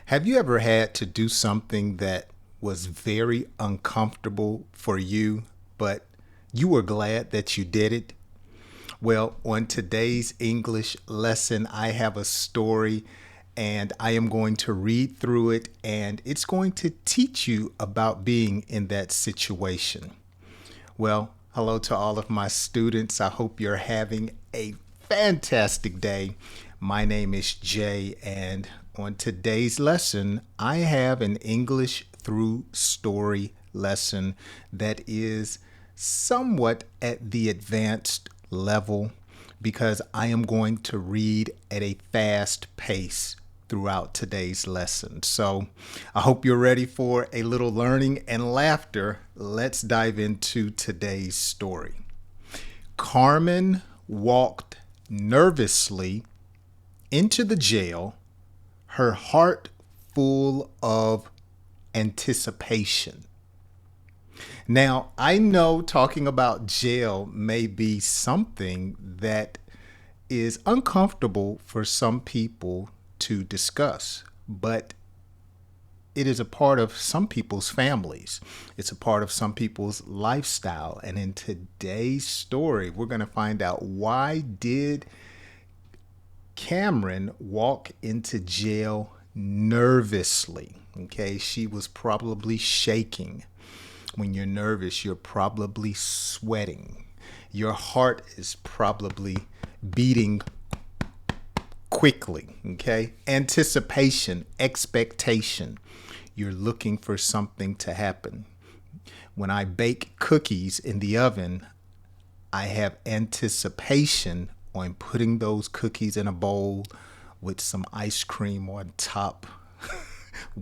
Have you ever had to do something that was very uncomfortable for you, but you were glad that you did it? Well, on today's English lesson, I have a story and I am going to read through it, and it's going to teach you about being in that situation. Well, hello to all of my students. I hope you're having a fantastic day. My name is Jay, and on today's lesson, I have an English through story lesson that is somewhat at the advanced level because I am going to read at a fast pace throughout today's lesson. So I hope you're ready for a little learning and laughter. Let's dive into today's story. Carmen walked nervously into the jail, her heart full of anticipation. Now, I know talking about jail may be something that is uncomfortable for some people to discuss, but it is a part of some people's families. It's a part of some people's lifestyle. And in today's story, we're going to find out, why did Cameron walk into jail nervously? Okay, she was probably shaking. When you're nervous, you're probably sweating. Your heart is probably beating quickly. Okay, anticipation, expectation. You're looking for something to happen. When I bake cookies in the oven, I have anticipation on putting those cookies in a bowl with some ice cream on top,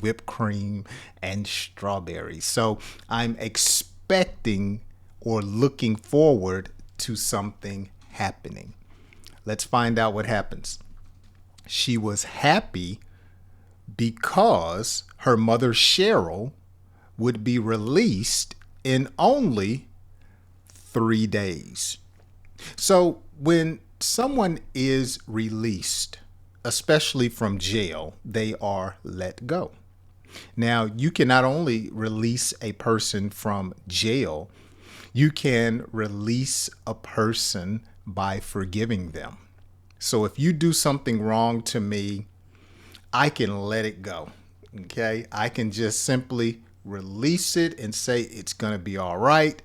whipped cream, and strawberries. So I'm expecting or looking forward to something happening. Let's find out what happens. She was happy because her mother, Cheryl, would be released in only 3 days. So when someone is released, especially from jail, they are let go. Now, you can not only release a person from jail, you can release a person by forgiving them. So if you do something wrong to me, I can let it go. Okay? I can just simply release it and say it's going to be all right,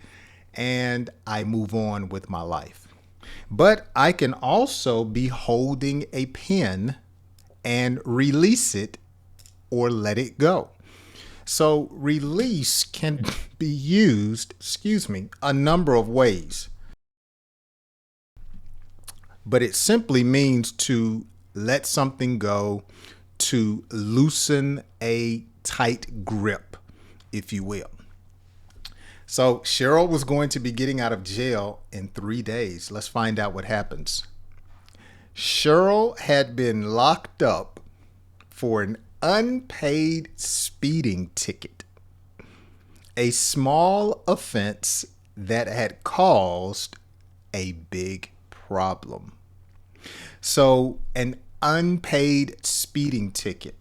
and I move on with my life. But I can also be holding a pen and release it or let it go. So release can be used, a number of ways. But it simply means to let something go, to loosen a tight grip, if you will. So Cheryl was going to be getting out of jail in 3 days. Let's find out what happens. Cheryl had been locked up for an unpaid speeding ticket, a small offense that had caused a big problem. So an unpaid speeding ticket.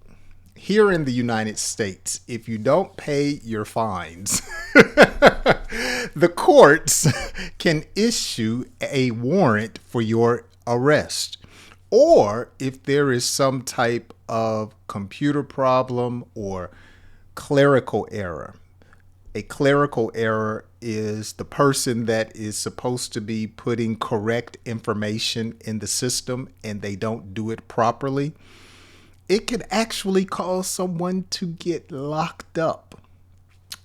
Here in the United States, if you don't pay your fines, the courts can issue a warrant for your arrest. Or if there is some type of computer problem or clerical error. A clerical error is the person that is supposed to be putting correct information in the system and they don't do it properly. It could actually cause someone to get locked up.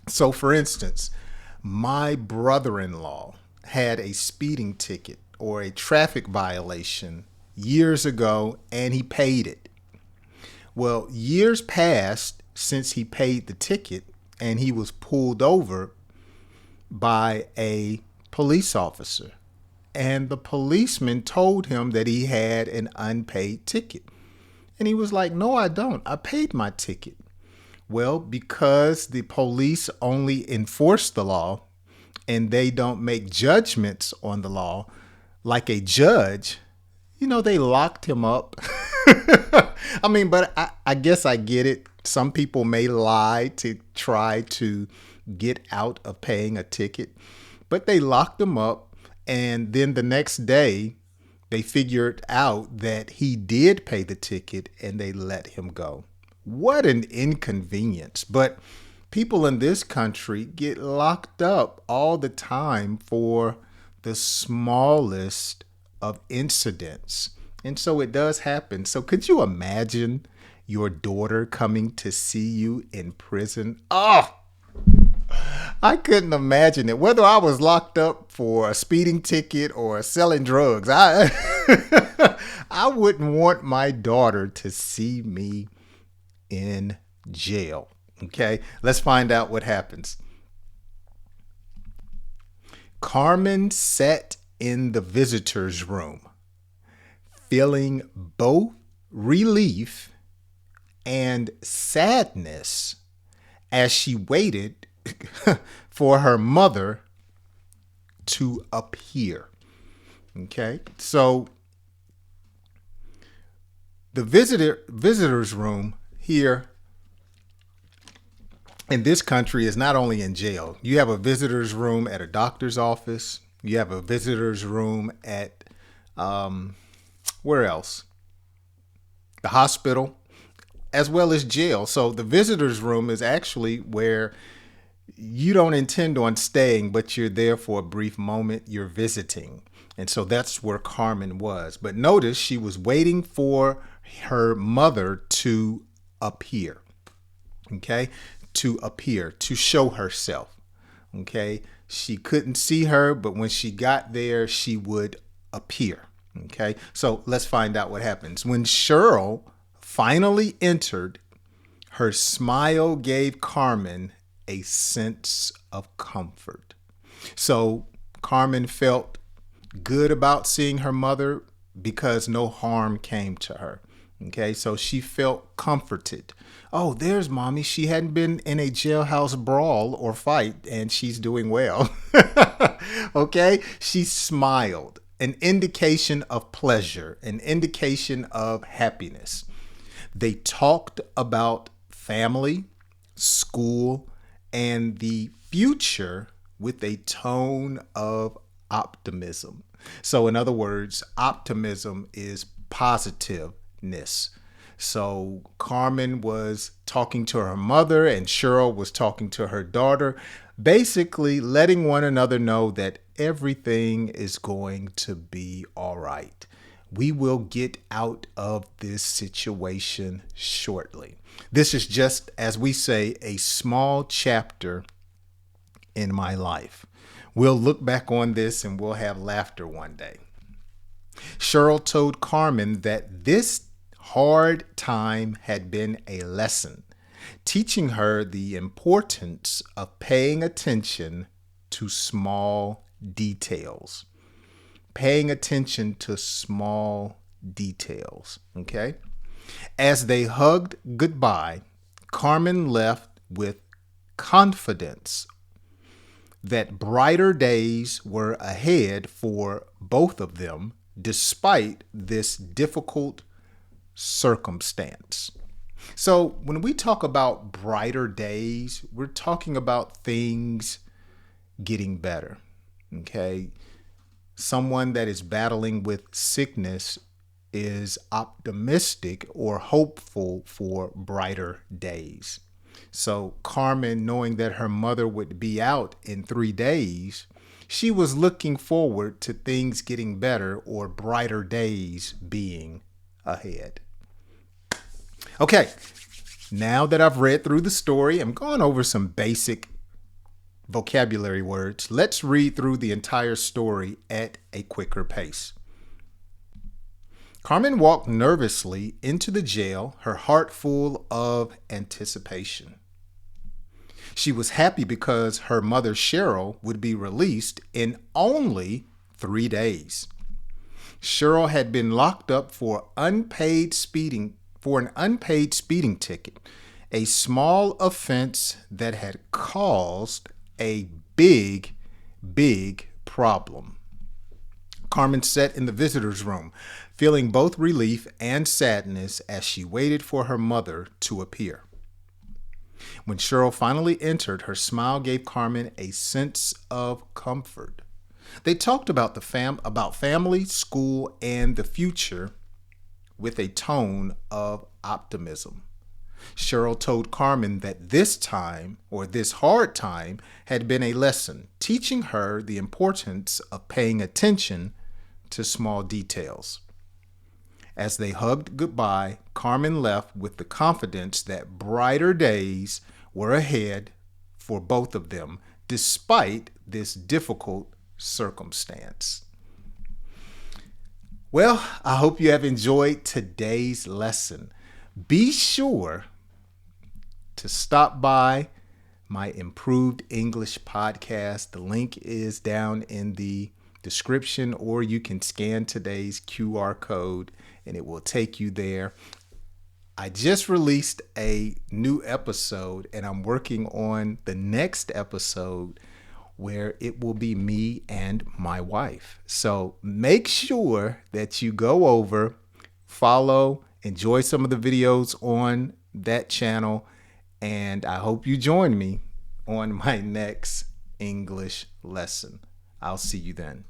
So for instance, my brother-in-law had a speeding ticket or a traffic violation years ago, and he paid it. Well, years passed since he paid the ticket, and he was pulled over by a police officer. And the policeman told him that he had an unpaid ticket. And he was like, "No, I don't. I paid my ticket." Well, because the police only enforce the law and they don't make judgments on the law like a judge, they locked him up. I mean, but I guess I get it. Some people may lie to try to get out of paying a ticket, but they locked him up. And then the next day, they figured out that he did pay the ticket and they let him go. What an inconvenience. But people in this country get locked up all the time for the smallest of incidents. And so it does happen. So could you imagine your daughter coming to see you in prison? Oh, I couldn't imagine it. Whether I was locked up for a speeding ticket or selling drugs, I wouldn't want my daughter to see me in jail. Okay, let's find out what happens. Carmen sat in the visitor's room, feeling both relief and sadness as she waited for her mother to appear. Okay, so the visitor's room here in this country is not only in jail. You have a visitor's room at a doctor's office. You have a visitor's room at where else? The hospital, as well as jail. So the visitor's room is actually where you don't intend on staying, but you're there for a brief moment. You're visiting. And so that's where Carmen was. But notice she was waiting for her mother to appear. Okay? To appear, to show herself. Okay? She couldn't see her, but when she got there, she would appear. Okay? So let's find out what happens. When Cheryl finally entered, her smile gave Carmen a sense of comfort. So Carmen felt good about seeing her mother because no harm came to her. Okay, so she felt comforted. Oh, there's mommy. She hadn't been in a jailhouse brawl or fight, and she's doing well. Okay, she smiled, an indication of pleasure, an indication of happiness. They talked about family, school, and the future with a tone of optimism. So in other words, optimism is positiveness. So Carmen was talking to her mother and Cheryl was talking to her daughter, basically letting one another know that everything is going to be all right. We will get out of this situation shortly. This is just, as we say, a small chapter in my life. We'll look back on this and we'll have laughter one day. Cheryl told Carmen that this hard time had been a lesson, teaching her the importance of paying attention to small details. Paying attention to small details, okay? As they hugged goodbye, Carmen left with confidence that brighter days were ahead for both of them despite this difficult circumstance. So when we talk about brighter days, we're talking about things getting better, okay? Someone that is battling with sickness is optimistic or hopeful for brighter days. So Carmen, knowing that her mother would be out in 3 days, she was looking forward to things getting better or brighter days being ahead. Okay, now that I've read through the story, I'm going over some basic vocabulary words. Let's read through the entire story at a quicker pace. Carmen walked nervously into the jail, her heart full of anticipation. She was happy because her mother Cheryl would be released in only 3 days. Cheryl had been locked up for an unpaid speeding ticket, a small offense that had caused a big problem. Carmen sat in the visitor's room, feeling both relief and sadness as she waited for her mother to appear. When Cheryl finally entered, her smile gave Carmen a sense of comfort. They talked about about family, school, and the future with a tone of optimism. Cheryl told Carmen that this time, or this hard time, had been a lesson, teaching her the importance of paying attention to small details. As they hugged goodbye, Carmen left with the confidence that brighter days were ahead for both of them, despite this difficult circumstance. Well, I hope you have enjoyed today's lesson. Be sure to stop by my Improved English podcast. The link is down in the description, or you can scan today's QR code and it will take you there. I just released a new episode and I'm working on the next episode where it will be me and my wife. So make sure that you go over, follow, enjoy some of the videos on that channel, and I hope you join me on my next English lesson. I'll see you then.